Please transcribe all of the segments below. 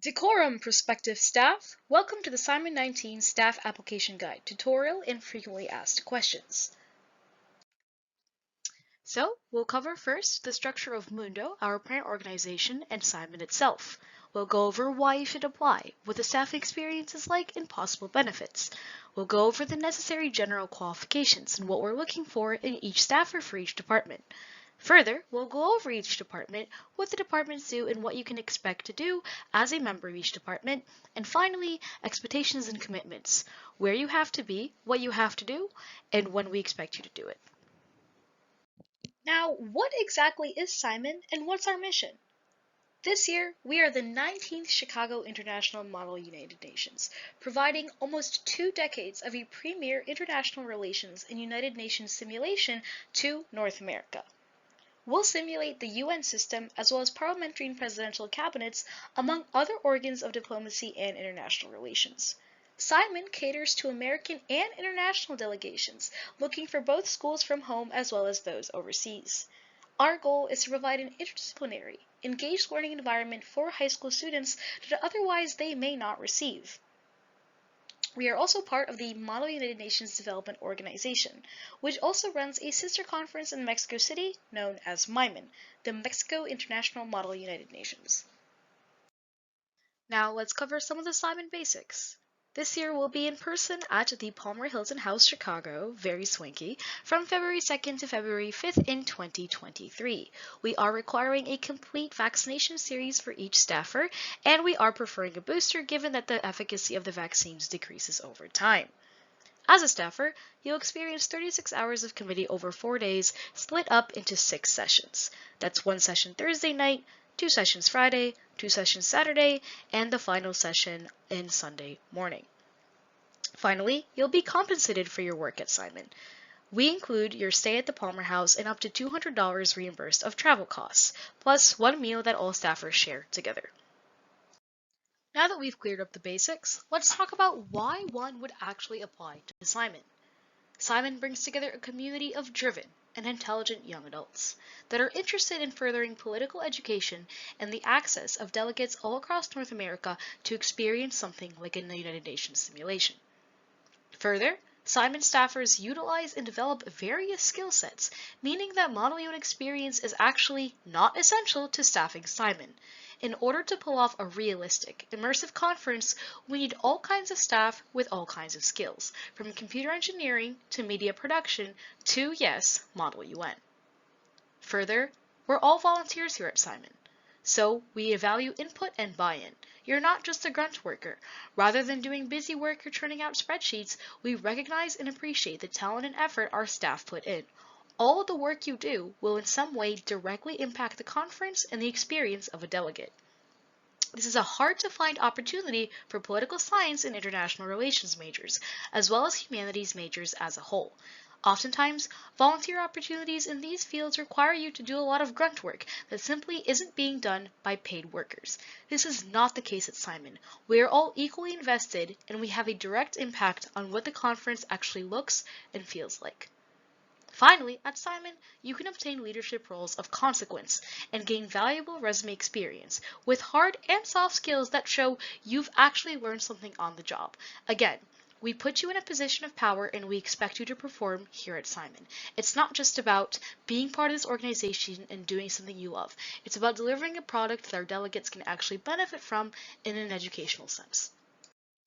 Decorum, prospective staff. Welcome to the CIMUN 19 Staff Application Guide tutorial in frequently asked questions. So, we'll cover first the structure of Mundo, our parent organization, and CIMUN itself. We'll go over why you should apply, what the staff experience is like, and possible benefits. We'll go over the necessary general qualifications and what we're looking for in each staffer for each department. Further, we'll go over each department, what the departments do, and what you can expect to do as a member of each department. And finally, expectations and commitments, where you have to be, what you have to do, and when we expect you to do it. Now, what exactly is CIMUN and what's our mission? This year, we are the 19th Chicago International Model United Nations, providing almost 2 decades of a premier international relations and United Nations simulation to North America. We'll simulate the UN system as well as parliamentary and presidential cabinets, among other organs of diplomacy and international relations. CIMUN caters to American and international delegations, looking for both schools from home as well as those overseas. Our goal is to provide an interdisciplinary, engaged learning environment for high school students that otherwise they may not receive. We are also part of the Model United Nations Development Organization, which also runs a sister conference in Mexico City known as MIMUN, the Mexico International Model United Nations. Now let's cover some of the CIMUN basics. This year we'll be in person at the Palmer Hilton House, Chicago, very swanky, from February 2nd to February 5th in 2023. We are requiring a complete vaccination series for each staffer, and we are preferring a booster given that the efficacy of the vaccines decreases over time. As a staffer, you'll experience 36 hours of committee over 4 days, split up into 6 sessions. That's 1 session Thursday night, 2 sessions Friday, 2 sessions Saturday, and the final session in Sunday morning. Finally, you'll be compensated for your work at CIMUN. We include your stay at the Palmer House and up to $200 reimbursed of travel costs, plus 1 meal that all staffers share together. Now that we've cleared up the basics, let's talk about why one would actually apply to CIMUN. CIMUN brings together a community of driven and intelligent young adults that are interested in furthering political education and the access of delegates all across North America to experience something like a United Nations simulation. Further, CIMUN staffers utilize and develop various skill sets, meaning that Model UN experience is actually not essential to staffing CIMUN. In order to pull off a realistic, immersive conference, we need all kinds of staff with all kinds of skills, from computer engineering to media production to, yes, Model UN. Further, we're all volunteers here at CIMUN, so we value input and buy-in. You're not just a grunt worker. Rather than doing busy work or churning out spreadsheets, we recognize and appreciate the talent and effort our staff put in. All of the work you do will in some way directly impact the conference and the experience of a delegate. This is a hard-to-find opportunity for political science and international relations majors, as well as humanities majors as a whole. Oftentimes, volunteer opportunities in these fields require you to do a lot of grunt work that simply isn't being done by paid workers. This is not the case at CIMUN. We are all equally invested, and we have a direct impact on what the conference actually looks and feels like. Finally, at CIMUN, you can obtain leadership roles of consequence and gain valuable resume experience with hard and soft skills that show you've actually learned something on the job. Again, we put you in a position of power and we expect you to perform here at CIMUN. It's not just about being part of this organization and doing something you love. It's about delivering a product that our delegates can actually benefit from in an educational sense.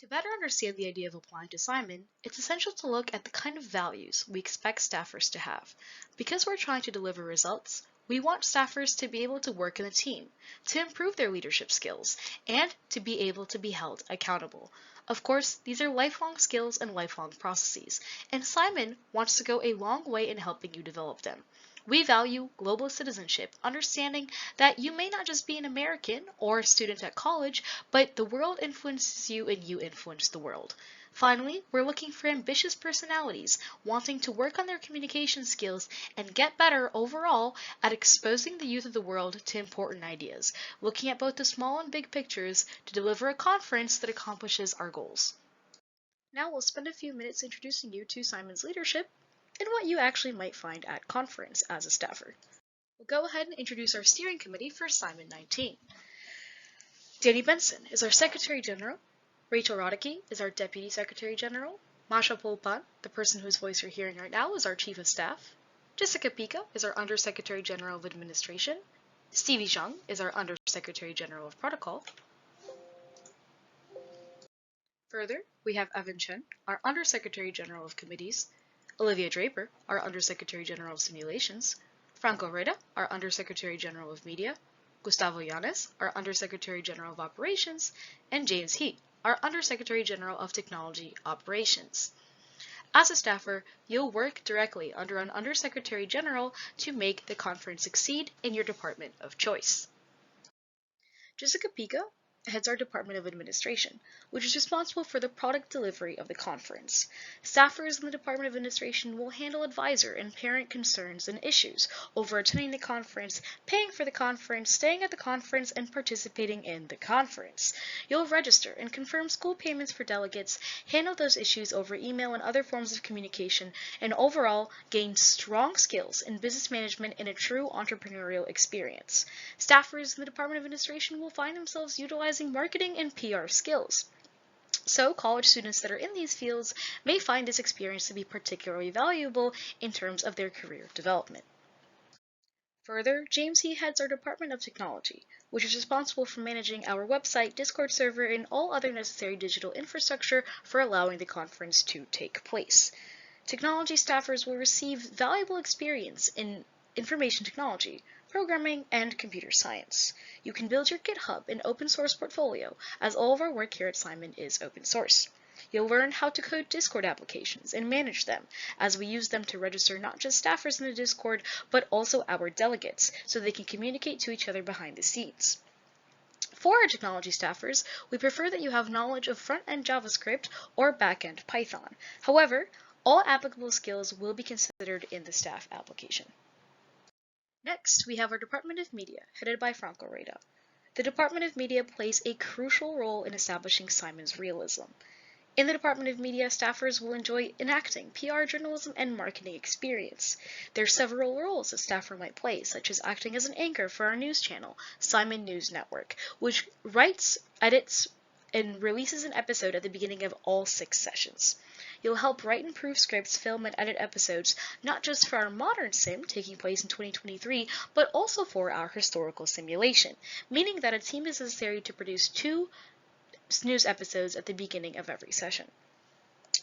To better understand the idea of applying to CIMUN, it's essential to look at the kind of values we expect staffers to have. Because we're trying to deliver results, we want staffers to be able to work in a team, to improve their leadership skills, and to be able to be held accountable. Of course, these are lifelong skills and lifelong processes, and CIMUN wants to go a long way in helping you develop them. We value global citizenship, understanding that you may not just be an American or a student at college, but the world influences you and you influence the world. Finally, we're looking for ambitious personalities, wanting to work on their communication skills and get better overall at exposing the youth of the world to important ideas, looking at both the small and big pictures to deliver a conference that accomplishes our goals. Now we'll spend a few minutes introducing you to CIMUN's leadership and what you actually might find at conference as a staffer. We'll go ahead and introduce our steering committee for CIMUN 19. Danny Benson is our Secretary General. Rachel Roddicky is our Deputy Secretary General. Masha Pulpan, the person whose voice you're hearing right now, is our Chief of Staff. Jessica Pica is our Undersecretary General of Administration. Stevie Zhang is our Undersecretary General of Protocol. Further, we have Evan Chen, our Undersecretary General of Committees, Olivia Draper, our Undersecretary General of Simulations, Franco Reda, our Undersecretary General of Media, Gustavo Llanes, our Undersecretary General of Operations, and James Heat, our Undersecretary General of Technology Operations. As a staffer, you'll work directly under an Undersecretary General to make the conference succeed in your department of choice. Jessica Pica heads our Department of Administration, which is responsible for the product delivery of the conference. Staffers in the Department of Administration will handle advisor and parent concerns and issues over attending the conference, paying for the conference, staying at the conference, and participating in the conference. You'll register and confirm school payments for delegates, handle those issues over email and other forms of communication, and overall gain strong skills in business management and a true entrepreneurial experience. Staffers in the Department of Administration will find themselves utilizing marketing and PR skills. So college students that are in these fields may find this experience to be particularly valuable in terms of their career development. Further, James He heads our Department of Technology, which is responsible for managing our website, Discord server, and all other necessary digital infrastructure for allowing the conference to take place. Technology staffers will receive valuable experience in information technology, programming, and computer science. You can build your GitHub and open source portfolio, as all of our work here at CIMUN is open source. You'll learn how to code Discord applications and manage them, as we use them to register not just staffers in the Discord, but also our delegates, so they can communicate to each other behind the scenes. For our technology staffers, we prefer that you have knowledge of front-end JavaScript or back-end Python. However, all applicable skills will be considered in the staff application. Next, we have our Department of Media, headed by Franco Reda. The Department of Media plays a crucial role in establishing CIMUN's realism. In the Department of Media, staffers will enjoy enacting PR journalism and marketing experience. There are several roles a staffer might play, such as acting as an anchor for our news channel, CIMUN News Network, which writes, edits, and releases an episode at the beginning of all 6 sessions. You'll help write and proof scripts, film, and edit episodes, not just for our modern sim, taking place in 2023, but also for our historical simulation, meaning that a team is necessary to produce 2 news episodes at the beginning of every session.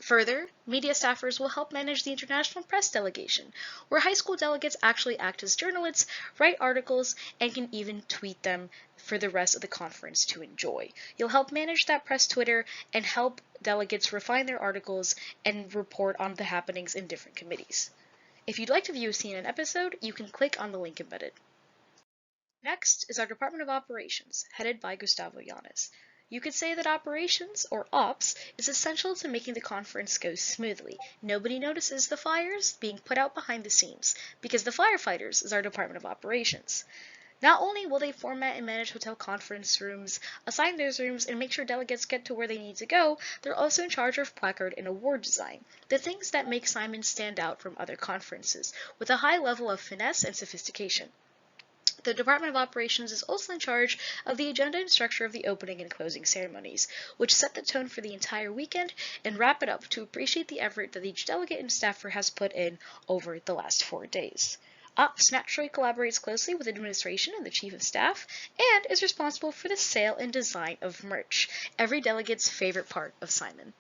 Further, media staffers will help manage the international press delegation, where high school delegates actually act as journalists, write articles, and can even tweet them for the rest of the conference to enjoy. You'll help manage that press Twitter and help delegates refine their articles and report on the happenings in different committees. If you'd like to view a CNN episode, you can click on the link embedded. Next is our Department of Operations, headed by Gustavo Llanes. You could say that operations, or ops, is essential to making the conference go smoothly. Nobody notices the fires being put out behind the scenes, because the firefighters is our Department of Operations. Not only will they format and manage hotel conference rooms, assign those rooms, and make sure delegates get to where they need to go, they're also in charge of placard and award design, the things that make CIMUN stand out from other conferences, with a high level of finesse and sophistication. The Department of Operations is also in charge of the agenda and structure of the opening and closing ceremonies, which set the tone for the entire weekend and wrap it up to appreciate the effort that each delegate and staffer has put in over the last 4 days. Ops naturally collaborates closely with administration and the Chief of Staff, and is responsible for the sale and design of merch, every delegate's favorite part of CIMUN.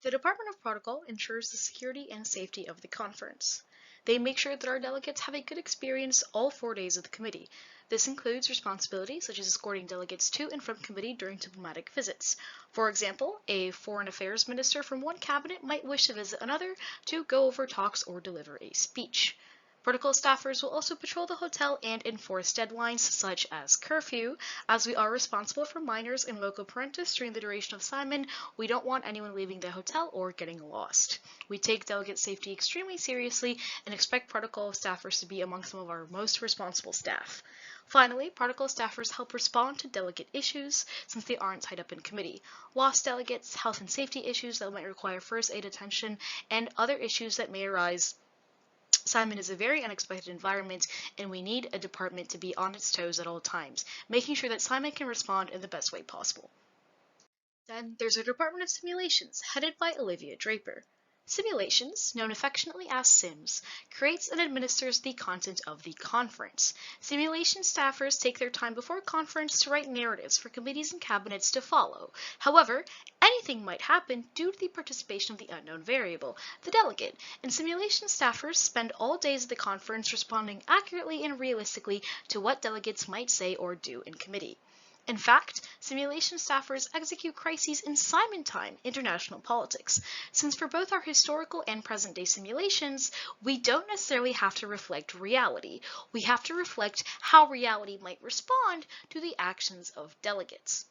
The Department of Protocol ensures the security and safety of the conference. They make sure that our delegates have a good experience all 4 days of the committee. This includes responsibilities such as escorting delegates to and from committee during diplomatic visits. For example, a foreign affairs minister from one cabinet might wish to visit another to go over talks or deliver a speech. Protocol staffers will also patrol the hotel and enforce deadlines such as curfew. As we are responsible for minors and local parentis during the duration of CIMUN, we don't want anyone leaving the hotel or getting lost. We take delegate safety extremely seriously and expect protocol staffers to be among some of our most responsible staff. Finally, protocol staffers help respond to delegate issues since they aren't tied up in committee. Lost delegates, health and safety issues that might require first aid attention, and other issues that may arise CIMUN is a very unexpected environment, and we need a department to be on its toes at all times, making sure that CIMUN can respond in the best way possible. Then there's our Department of Simulations, headed by Olivia Draper. Simulations, known affectionately as SIMS, creates and administers the content of the conference. Simulation staffers take their time before conference to write narratives for committees and cabinets to follow. However, anything might happen due to the participation of the unknown variable, the delegate, and simulation staffers spend all days of the conference responding accurately and realistically to what delegates might say or do in committee. In fact, simulation staffers execute crises in CIMUN time, international politics, since for both our historical and present-day simulations, we don't necessarily have to reflect reality. We have to reflect how reality might respond to the actions of delegates.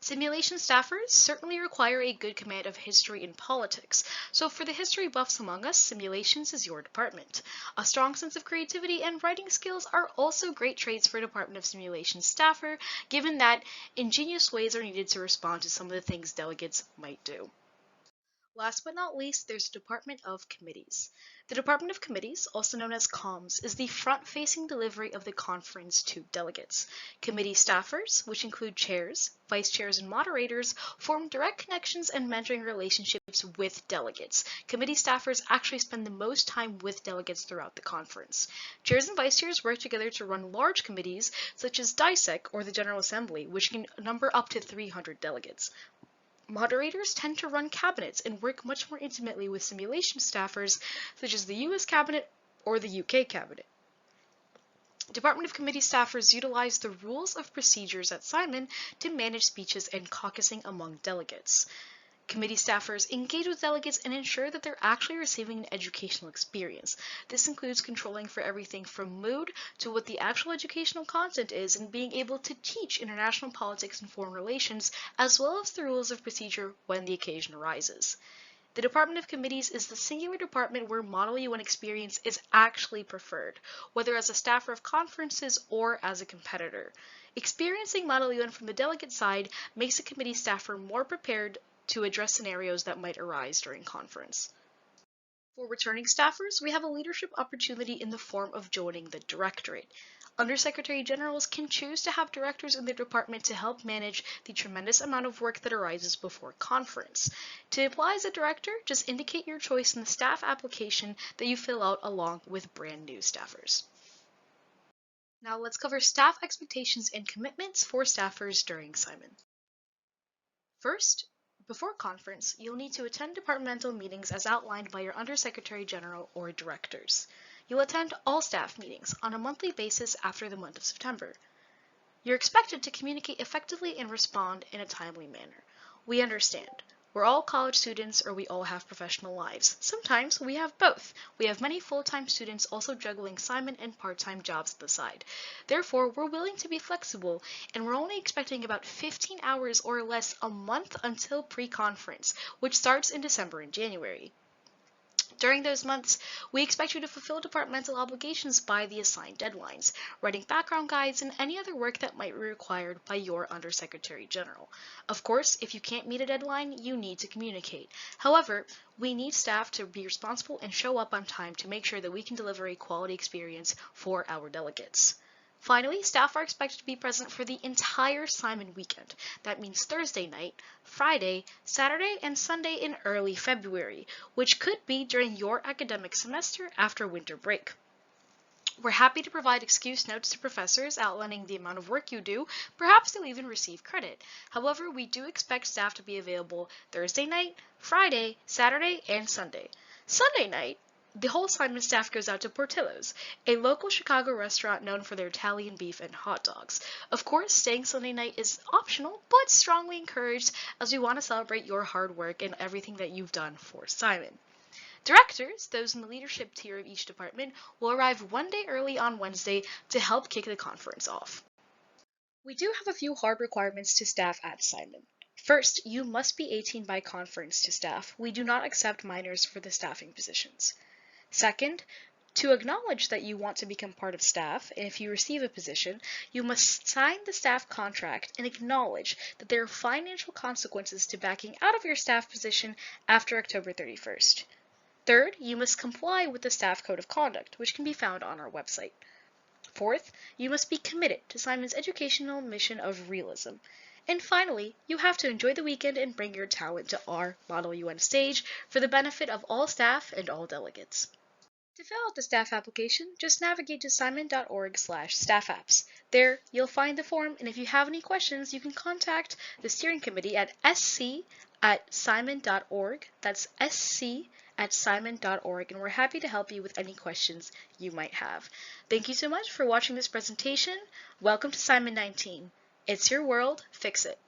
Simulation staffers certainly require a good command of history and politics, so for the history buffs among us, simulations is your department. A strong sense of creativity and writing skills are also great traits for a Department of Simulations staffer, given that ingenious ways are needed to respond to some of the things delegates might do. Last but not least, there's the Department of Committees. The Department of Committees, also known as COMS, is the front-facing delivery of the conference to delegates. Committee staffers, which include chairs, vice chairs, and moderators, form direct connections and mentoring relationships with delegates. Committee staffers actually spend the most time with delegates throughout the conference. Chairs and vice chairs work together to run large committees, such as DISEC, or the General Assembly, which can number up to 300 delegates. Moderators tend to run cabinets and work much more intimately with simulation staffers, such as the US Cabinet or the UK Cabinet. Department of Committee staffers utilize the rules of procedures at CIMUN to manage speeches and caucusing among delegates. Committee staffers engage with delegates and ensure that they're actually receiving an educational experience. This includes controlling for everything from mood to what the actual educational content is and being able to teach international politics and foreign relations, as well as the rules of procedure when the occasion arises. The Department of Committees is the singular department where Model UN experience is actually preferred, whether as a staffer of conferences or as a competitor. Experiencing Model UN from the delegate side makes a committee staffer more prepared to address scenarios that might arise during conference. For returning staffers, we have a leadership opportunity in the form of joining the directorate. Undersecretary Generals can choose to have directors in their department to help manage the tremendous amount of work that arises before conference. To apply as a director, just indicate your choice in the staff application that you fill out along with brand new staffers. Now let's cover staff expectations and commitments for staffers during CIMUN. First, before conference, you'll need to attend departmental meetings as outlined by your Undersecretary General or directors. You'll attend all staff meetings on a monthly basis after the month of September. You're expected to communicate effectively and respond in a timely manner. We understand. We're all college students or we all have professional lives. Sometimes we have both. We have many full-time students also juggling CIMUN and part-time jobs at the side. Therefore, we're willing to be flexible, and we're only expecting about 15 hours or less a month until pre-conference, which starts in December and January. During those months, we expect you to fulfill departmental obligations by the assigned deadlines, writing background guides and any other work that might be required by your Undersecretary General. Of course, if you can't meet a deadline, you need to communicate. However, we need staff to be responsible and show up on time to make sure that we can deliver a quality experience for our delegates. Finally, staff are expected to be present for the entire CIMUN weekend. That means Thursday night, Friday, Saturday, and Sunday in early February, which could be during your academic semester after winter break. We're happy to provide excuse notes to professors outlining the amount of work you do. Perhaps they'll even receive credit. However, we do expect staff to be available Thursday night, Friday, Saturday, and Sunday. Sunday night, the whole CIMUN staff goes out to Portillo's, a local Chicago restaurant known for their Italian beef and hot dogs. Of course, staying Sunday night is optional, but strongly encouraged as we want to celebrate your hard work and everything that you've done for CIMUN. Directors, those in the leadership tier of each department, will arrive one day early on Wednesday to help kick the conference off. We do have a few hard requirements to staff at CIMUN. First, you must be 18 by conference to staff. We do not accept minors for the staffing positions. Second, to acknowledge that you want to become part of staff, and if you receive a position, you must sign the staff contract and acknowledge that there are financial consequences to backing out of your staff position after October 31st. Third, you must comply with the staff code of conduct, which can be found on our website. Fourth, you must be committed to CIMUN's educational mission of realism. And finally, you have to enjoy the weekend and bring your talent to our Model UN stage for the benefit of all staff and all delegates. To fill out the staff application, just navigate to cimun.org/staffapps. There, you'll find the form, and if you have any questions, you can contact the steering committee at sc@cimun.org. That's sc@cimun.org, and we're happy to help you with any questions you might have. Thank you so much for watching this presentation. Welcome to CIMUN 19. It's your world, fix it.